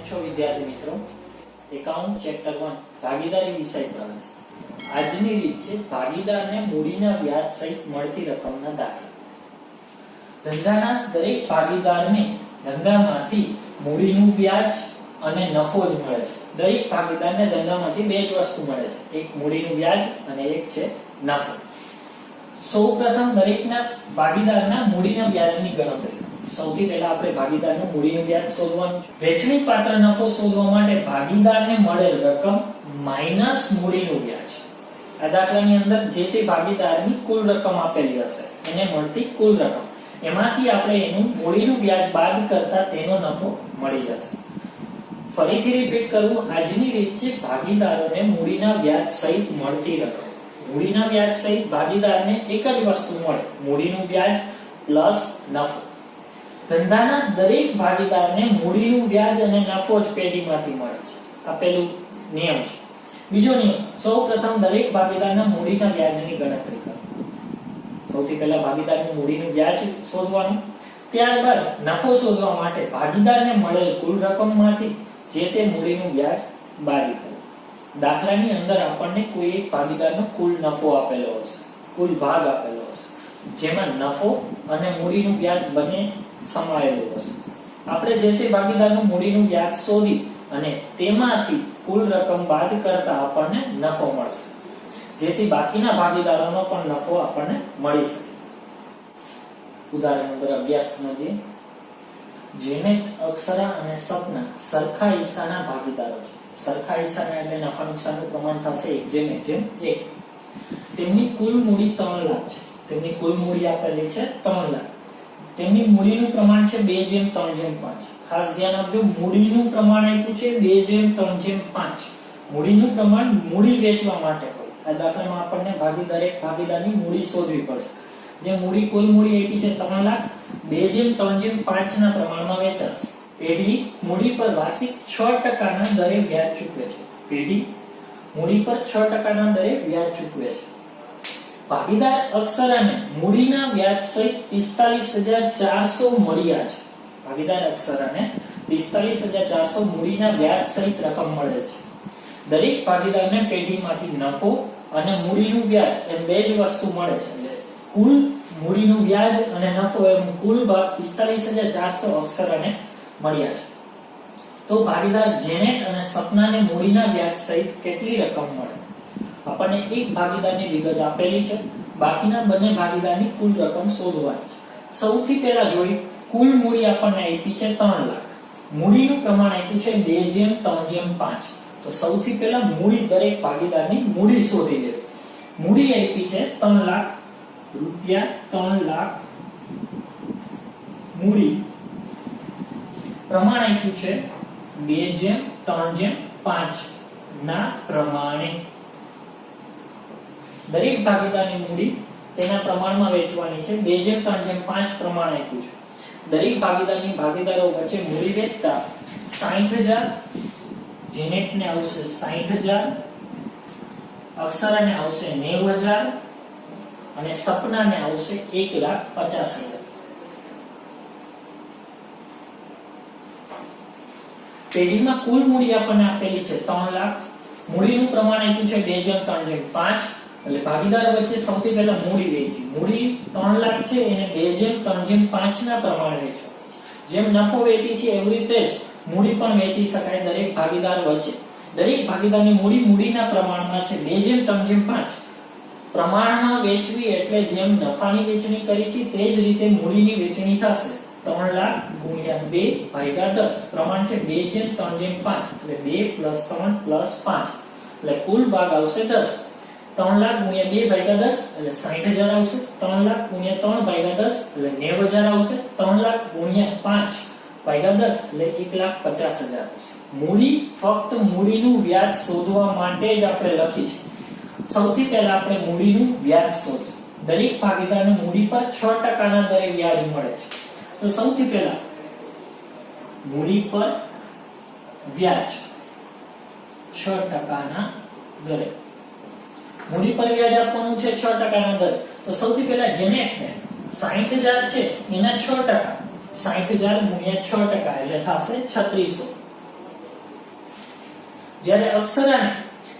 છો વિદ્યાર્થી મિત્રો? એકાઉન્ટ ચેપ્ટર 1 ભાગીદારી વિષય પ્રવેશ. આજની રીત છે ભાગીદારને મૂડીના વ્યાજ સહિત મળતી રકમના દાખલા. ધંધાના દરેક ભાગીદારને ધંધામાંથી મૂડીનું વ્યાજ અને નફો જ મળે છે. દરેક ભાગીદારને ધંધામાંથી બે જ વસ્તુ મળે છે, એક મૂડીનું વ્યાજ અને એક છે નફો. સૌપ્રથમ દરેકના ભાગીદારના મૂડીના વ્યાજની ગણતરી. સૌથી પહેલા આપણે ભાગીદારનું મૂડીનું વ્યાજ શોધવાનું છે. વેચણી પાત્ર નફો શોધવા માટે ભાગીદારને મળેલ રકમ માઈનસ મૂડીનું વ્યાજ. આ દાખલાની અંદર જે તે ભાગીદારની કુલ રકમ આપેલી હશે એને મળતી કુલ રકમ, એમાંથી આપણે એનું મૂડીનું વ્યાજ બાદ કરતા તેનો નફો મળી જશે. ફરીથી રિપીટ કરું, આજની રીત છે ભાગીદારોને મૂડીના વ્યાજ સહિત મળતી રકમ. મૂડીના વ્યાજ સહિત ભાગીદારને એક જ વસ્તુ મળે, મૂડીનું વ્યાજ પ્લસ નફો. ધંધાના દરેક ભાગીદારને મૂડીનું વ્યાજ અને નફો જ પેઢીમાંથી મળે છે. આ પહેલું નિયમ છે. બીજો નિયમ, સૌપ્રથમ દરેક ભાગીદારના મૂડીના વ્યાજની ગણતરી કરો. સૌથી પહેલા ભાગીદારનું મૂડીનું વ્યાજ શોધવાનું, ત્યારબાદ નફો શોધવા માટે ભાગીદારને મળેલ કુલ રકમમાંથી જે તે મૂડીનું વ્યાજ બાદ કરો. દાખલાની અંદર આપણને કોઈ એક ભાગીદારનો કુલ નફો આપેલો હશે, કુલ ભાગ આપેલો હશે, જેમાં નફો અને મૂડીનું વ્યાજ બંને સમાયેલું હશે. આપણે જે તે ભાગીદારનું મૂડીનું વ્યાજ શોધી અને તેમાંથી કુલ રકમ બાદ કરતા આપણને નફો મળશે, જેથી બાકીના ભાગીદારોનો પણ નફો આપણને મળી શકે. ઉદાહરણ નંબર 11 સમજીએ. જેનેટ, અક્ષરા અને સપના સરખા હિસ્સાના ભાગીદારો છે. સરખા હિસ્સાના એટલે નફા નુકસાનનું પ્રમાણ થશે 1:1. તેમની કુલ મૂડી 3 લાખ છે. તેમની કુલ મૂડી આપેલી છે 3 લાખ. તેમની મૂડીનું પ્રમાણ છે 2:3:5. ખાસ ધ્યાન આપજો, મૂડીનું પ્રમાણ આપ્યું છે 2:3:5. મૂડીનું પ્રમાણ મૂડી વેચવા માટે હોય. આ દાખલામાં આપણને ભાગીદારની મૂડી શોધવી પડશે. જે મૂડી કુલ મૂડી આપી છે 3 લાખ, 2:3:5 ના પ્રમાણમાં વેચાશે. પેઢી મૂડી પર વાર્ષિક 6% દરે વ્યાજ ચૂકવે છે. પેઢી મૂડી પર 6% દરે વ્યાજ ચૂકવે છે. ભાગીદાર અક્ષરાને મૂડીના વ્યાજ સહિત 45,400 મળ્યા છે. ભાગીદાર અક્ષરાને 45,400 મૂડીના વ્યાજ સહિત રકમ મળે છે. દરેક ભાગીદારને પેઢીમાંથી નફો અને મૂડીનું વ્યાજ એમ બે જ વસ્તુ મળે છે. એટલે કુલ મૂડીનું વ્યાજ અને નફો એમ કુલ 45,400 અક્ષરાને મળ્યા છે. તો ભાગીદાર જેનેટ અને સપનાને મૂડીના વ્યાજ સહિત કેટલી રકમ મળે? આપણને એક ભાગીદારની વિગત આપેલી છે, બાકીના બંને ભાગીદારની કુલ રકમ શોધવાની છે. સૌથી પહેલા જોઈ, કુલ મૂડી આપણને આપી છે 3 લાખ. મૂડીનું પ્રમાણ આપ્યું છે 2:3:5. તો સૌથી પહેલા મૂડી, દરેક ભાગીદારની મૂડી શોધી લેવી. મૂડી આપી છે 3 લાખ રૂપિયા. 3 લાખ મૂડી. પ્રમાણ આપ્યું છે 2:3:5 ના પ્રમાણે. દરેક ભાગીદારની મૂડી તેના પ્રમાણમાં વેચવાની છે. 2:3:5 પ્રમાણ આપ્યું છે. દરેક ભાગીદારો વચ્ચે મૂડી વેચતા 60,000 જેનેટને આવશે 60,000, અક્ષરાને આવશે 90,000 અને સપનાને આવશે 1,50,000. પેઢીમાં કુલ મૂડી આપણને આપેલી છે 3 લાખ. મૂડીનું પ્રમાણ આપ્યું છે 2:3:5. એટલે ભાગીદાર વચ્ચે સૌથી પહેલા મૂડી વેચી. મૂડી 3 લાખ છે, એને 2:3:5 ના પ્રમાણે વેચો. જેમ નફો વેચી છે એવી રીતે જ મૂડી પણ વેચી શકાય દરેક ભાગીદાર વચ્ચે. દરેક ભાગીદારની મૂડી મૂડીના પ્રમાણમાં છે 2:3:5. પ્રમાણમાં વેચવી એટલે જેમ નફાની વેચણી કરી છે તે જ રીતે મૂડીની વેચણી થશે. 3 લાખ ગુણ્યા 2/10. પ્રમાણ છે 2:3:5 એટલે 2 + 3 + 5 એટલે કુલ ભાગ આવશે 10. 3 લાખ ગુણ્યા 2/10 એટલે 60,000 આવશે. 3 લાખ ગુણ્યા 3/10 એટલે 90,000 આવશે. 3 લાખ ગુણ્યા 5/10 એટલે 1,50,000 આવશે. મૂડી ફક્ત મૂડીનું વ્યાજ શોધવા માટે જ આપણે લખી છે. સૌથી પહેલા આપણે મૂડીનું વ્યાજ શોધીએ. દરેક ભાગીદારને મૂડી પર 6% દરે વ્યાજ મળે છે. તો સૌથી પહેલા મૂડી પર વ્યાજ 6% દરે. મૂડી પર વ્યાજ આપવાનું છે 6% દરે. તો સૌથી પહેલા જેનેટને 60,000 છે, એના 6%. 60,000 ગુણ્યા 6% એટલે થશે 3600. જ્યારે અક્ષરાને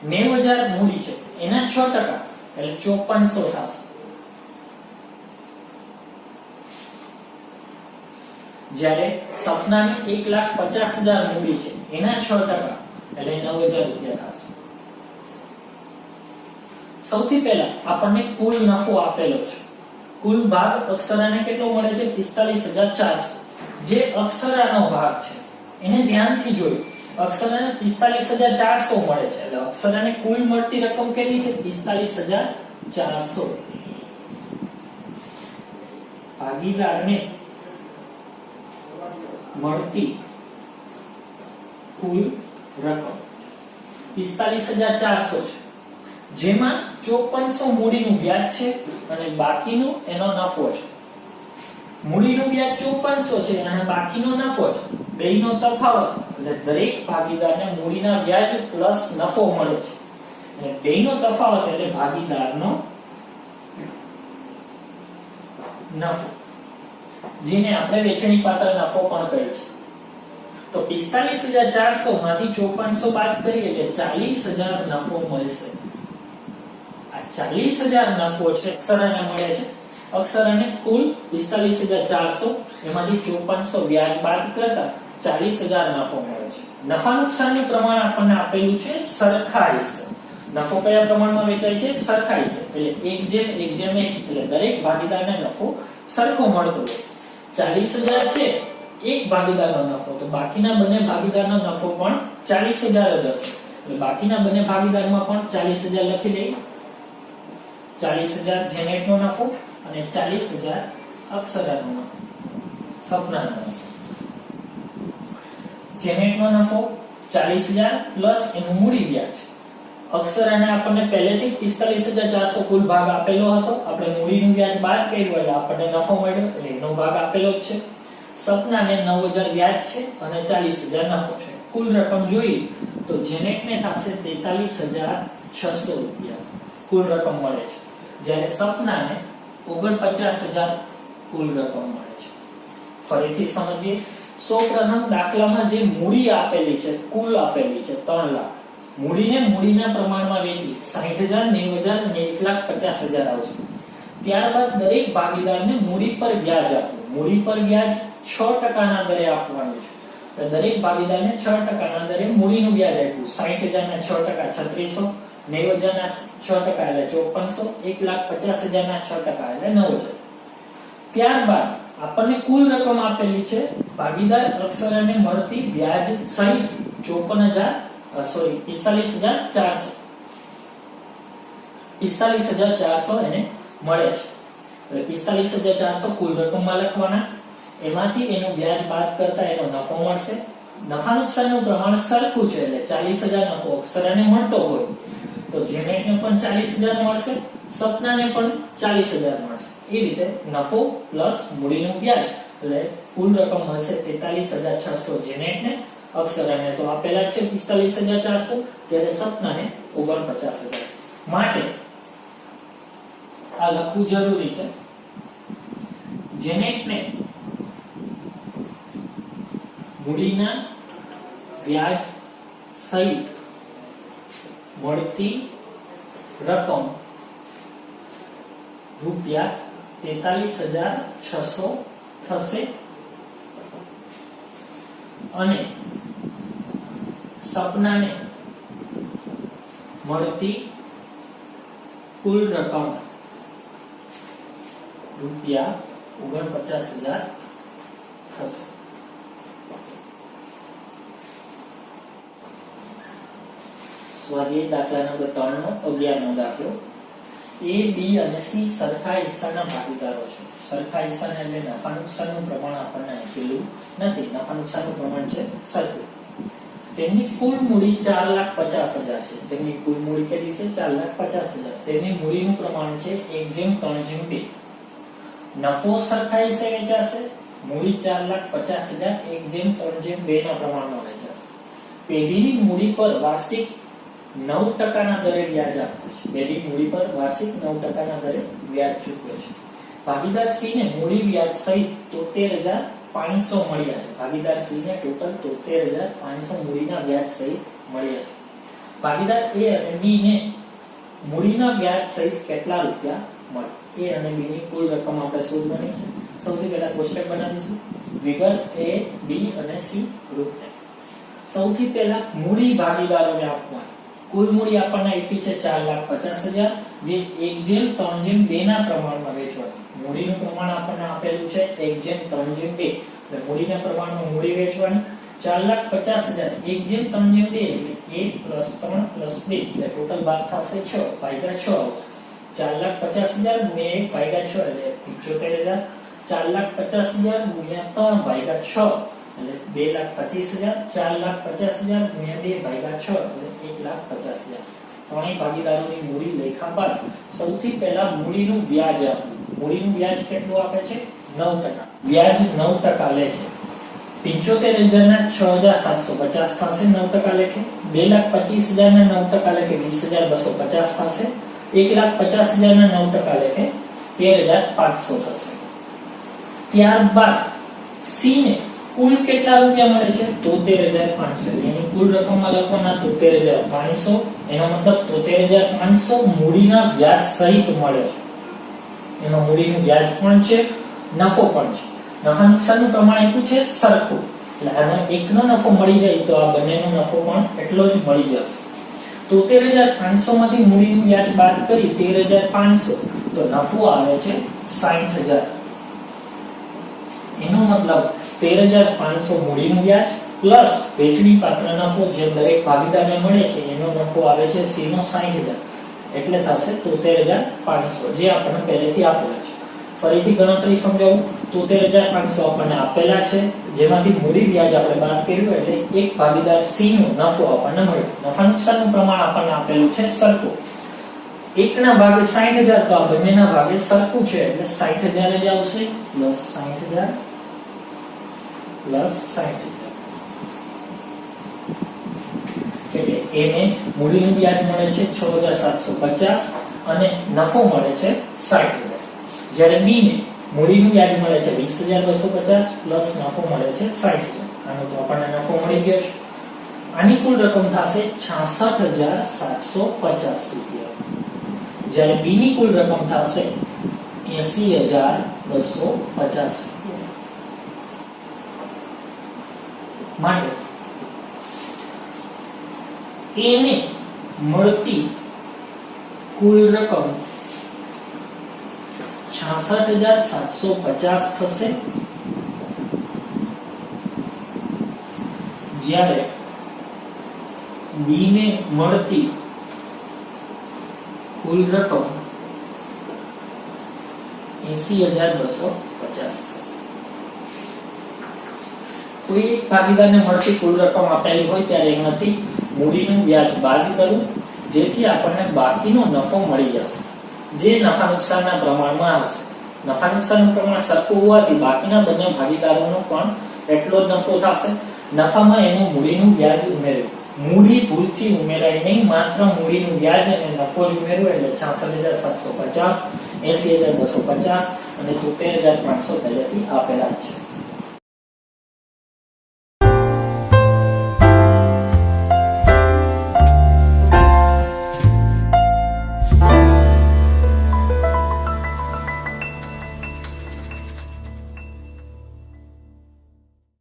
90,000 મૂડી છે એના 6% એટલે 5400 થશે. જ્યારે સપનાની 1,50,000 મૂડી છે એના 6% એટલે 9,000 રૂપિયા થશે. સૌથી પહેલા આપણને કુલ નફો આપેલો છે. કુલ ભાગ અક્ષરાને કેટલો મળે છે? 45,400. જે અક્ષરાનો ભાગ છે એને ધ્યાનથી જોયું. અક્ષરાને 45,400 મળે છે એટલે અક્ષરાને કુલ મળતી રકમ કેટલી છે? 45,400. ભાગીદારને મળતી કુલ રકમ 45,400 છે, જેમાં 5400 મૂડીનું વ્યાજ છે અને બાકીનું એનો નફો છે. મૂડીનું વ્યાજ 5400 છે અને બાકીનો નફો છે. બેયનો તફાવત એટલે દરેક ભાગીદારને મૂડીના વ્યાજ પ્લસ નફો મળે છે. અને બેયનો તફાવત એટલે ભાગીદારનો નફો, જેને આપણે વેચણી પાત્ર નફો પણ કહીએ છીએ. તો 45,400 માંથી 5400 બાદ કરીએ એટલે 40,000 નફો મળશે. આ 40,000 નફો છે અક્ષરાને મળે છે. અક્ષરાને કુલ 45,400 એમાંથી 5400 વ્યાજ બાદ કરતા 40,000 નફો મળે છે. નફા નુકસાનનું પ્રમાણ આપણને આપેલું છે સરખા હિસ્સે. નફો કયા પ્રમાણમાં વેચાય છે? સરખા હિસ્સે. એટલે 1:1:1 એટલે દરેક ભાગીદારને નફો સરખો મળતો હોય. 40,000 છે એક ભાગીદારનો નફો, તો બાકીના બંને ભાગીદારનો નફો પણ 40,000 જ હશે. એટલે બાકીના બંને ભાગીદારમાં પણ 40,000 લખી દઈએ. 40,000 જેનેટનો નફો અને 40,000 અક્ષરાનો નફો, સપનાનો નફો. જેનેટનો નફો 40,000 પ્લસ એનું મૂડી વ્યાજ. અક્ષરાને આપણને પહેલેથી 45,400 કુલ ભાગ આપેલો હતો. આપણે મૂડીનું વ્યાજ બાદ કર્યું એટલે આપણને નફો મળ્યો, એટલે એનો ભાગ આપેલો જ છે. સપનાને 9,000 વ્યાજ છે અને 40,000 નફો છે. કુલ રકમ જોઈએ તો જેનેટને થશે 43,600 રૂપિયા કુલ રકમ મળે છે, જ્યારે સપનાને 49,000 કુલ રકમ મળે છે. ફરીથી સમજીએ. સૌપ્રથમ દાખલામાં જે મૂડી આપેલી છે, કુલ આપેલી છે 3 લાખ. મૂડીને મૂડીના પ્રમાણમાં વેચી 60,000, 90,000 અને 1,50,000 આવશે. ત્યારબાદ દરેક ભાગીદારને મૂડી પર વ્યાજ આપવું. મૂડી પર વ્યાજ 6% ના દરે આપવાનું છે. તો દરેક ભાગીદારને 6% ના દરે મૂડીનું વ્યાજ આપ્યું. 60,000 ના 6% 3600, 90,000 ના 6% એટલે 5400, 1,50,000 ના 6% એટલે 9,000. ત્યારબાદ આપણને કુલ રકમ આપેલી છે ભાગીદાર અક્ષરાને મળતી વ્યાજ સહિત 45,400 એને મળે છે. એટલે 45,400 કુલ રકમમાં લખવાના. એમાંથી એનું વ્યાજ બાદ કરતા એનો નફો મળશે. નફા નુકસાનનું પ્રમાણ સરખું છે, એટલે 40,000 નફો અક્ષરાને મળતો હોય તો જેનેટને પણ 40,000 મળશે, સપનાને પણ 40,000 મળશે. એ રીતે નફો પ્લસ મૂડીનું વ્યાજ એટલે કુલ રકમ મળશે 43,600 જેનેટને. અક્ષરાને તો આપેલા જ છે 45,400, જ્યારે સપનાને 49,000. માટે આ લખવું જરૂરી છે. જેનેટને મૂડીના વ્યાજ સહિત મળતી રકમ રૂપિયા 43,600 થશે અને સપનાને મળતી કુલ રકમ રૂપિયા 49,000 થશે. સ્વાધ્યાય દાખલા નંબર 3 નો 11મો દાખલો. A, B અને C સરખા હિસ્સાના ભાગીદારો છે. સરખા હિસ્સાના એટલે નફા નુકસાનનું પ્રમાણ આપણને આપેલું નથી. નફા નુકસાનનું પ્રમાણ છે સરખું. તેમની કુલ મૂડી 4,50,000 છે. તેમની કુલ મૂડી કેટલી છે? 4,50,000. તેમની મૂડીનું પ્રમાણ છે 1:3:2. નફો સરખા હિસ્સે વેચાશે. મૂડી 4,50,000 1:3:2 ના પ્રમાણમાં વેચાશે. પેઢીની મૂડી પર વાર્ષિક 9% ના દરે વ્યાજ આપે છે. પેઢી મૂડી પર વાર્ષિક 9% ના દરે વ્યાજ ચૂકવે છે. ભાગીદાર C ને મૂડી વ્યાજ સહિત 73,500 મળ્યા છે. ભાગીદાર C ને ટોટલ 73,500 મૂડીના વ્યાજ સહિત મળ્યા છે. ભાગીદાર એ અને બી ને મૂડીના વ્યાજ સહિત કેટલા રૂપિયા મળે? એ અને બી ની કુલ રકમ આપણે શોધવાની છે. સૌથી પહેલા કોષ્ટક બનાવીશું. વિગત એ, બી અને સી રૂપિયા. સૌથી પહેલા મૂડી ભાગીદારોને આપવા. કુલ મૂડી આપણને આપી છે 4,50,000, જે 1:3:2 ના પ્રમાણમાં વેચવાની. મૂડીનું પ્રમાણ આપણને આપેલું છે 1:3:2, એટલે મૂડીના પ્રમાણમાં મૂડી વેચવાની. 4,50,000 1:3:2 એટલે 1 + 3 + 2 એટલે ટોટલ ભાગ થશે 6 ભાગ્યા 6 આવશે. 4,50,000 ગુણ્યા 1 ભાગ્યા 6 એટલે 75,000. 4,50,000 ગુણ્યા 3 ભાગ્યા 6 એટલે 2,25,000. 4,50,000 ગુણ્યા 2 ભાગ્યા 6 એટલે 1,50,000. ત્રણેય ભાગીદારોની મૂડી લખ્યા બાદ સૌથી પહેલા મૂડીનું વ્યાજ આપવું. મૂડીનું વ્યાજ કેટલું આપે છે? 9%. વ્યાજ 9% લે છે. 75,000 ના 6,750 થશે 9% લેખે. 2,25,000 ના 9% લેખે 20,250 થશે. 1,50,000 ના 9% લેખે 13,500 થશે. ત્યારબાદ સી ને કુલ કેટલા રૂપિયા મળે છે? 73,500. એની કુલ રકમમાં લખવાના 73,500. એનો મતલબ 73,500 મૂડીના વ્યાજ સહિત મળે છે. એમાં મૂડીનું વ્યાજ પણ છે, નફો પણ છે. નફા નુકસાનનું પ્રમાણ આપ્યું છે સરખું, એટલે આમાં એકનો નફો મળી જાય તો આ બંનેનો નફો પણ એટલો જ મળી જશે. 73,500 માંથી મૂડીનું વ્યાજ બાદ કરી 13,500 તો નફો આવે છે 60,000. એનો મતલબ 13,500 મૂડીનું વ્યાજ પ્લસ વેચણી પાત્ર નફો જે દરેક ભાગીદારને મળે છે એનો નફો આવે છે સી નો 60,000, એટલે થશે 73,500, જે આપણને પહેલેથી આપેલા છે. ફરીથી ગણતરી સમજાવું. 73,500 આપણને આપેલા છે, જેમાંથી મૂડી વ્યાજ આપણે બાદ કર્યું એટલે એક ભાગીદાર સી નો નફો આપણને મળ્યો. નફા નુકસાનનું પ્રમાણ આપણને આપેલું છે સરખું. એકના ભાગે 60,000 તો આ બંનેના ભાગે સરખું છે એટલે 60,000 જ આવશે પ્લસ 60,000 પ્લસ 60,000. એટલે એને મૂડીનું વ્યાજ મળે છે 6,750 અને નફો મળે છે 60,000. જ્યારે બી ને મૂડીનું વ્યાજ મળે છે 20,250 પ્લસ નફો મળે છે 60,000. આનો તો આપણને નફો મળી ગયો છે. આની કુલ રકમ થશે 66,750 રૂપિયા. જ્યારે બી ની કુલ રકમ થશે 80,250 રૂપિયા. માટે એને મળતી કુલ રકમ 66,750 થશે. જ્યારે બી ને મળતી કુલ રકમ 80,250 થશે. કોઈ એક ભાગીદારને મળતી કુલ રકમ આપેલી હોય ત્યારે એમાંથી મૂડીનું વ્યાજ બાદ કરવું, જેથી આપણને બાકીનો નફો મળી જશે, જે નફા નુકસાનના પ્રમાણમાં આવશે. નફા નુકસાનનું પ્રમાણ સરખું હોવાથી બાકીના બંને ભાગીદારોનો પણ એટલો જ નફો થશે. નફામાં એનું મૂડીનું વ્યાજ ઉમેર્યું. મૂડી ભૂલથી ઉમેરાય નહીં, માત્ર મૂડીનું વ્યાજ અને નફો જ ઉમેર્યો એટલે 66,750, 80,250 અને 73,500 પહેલેથી આપેલા જ છે.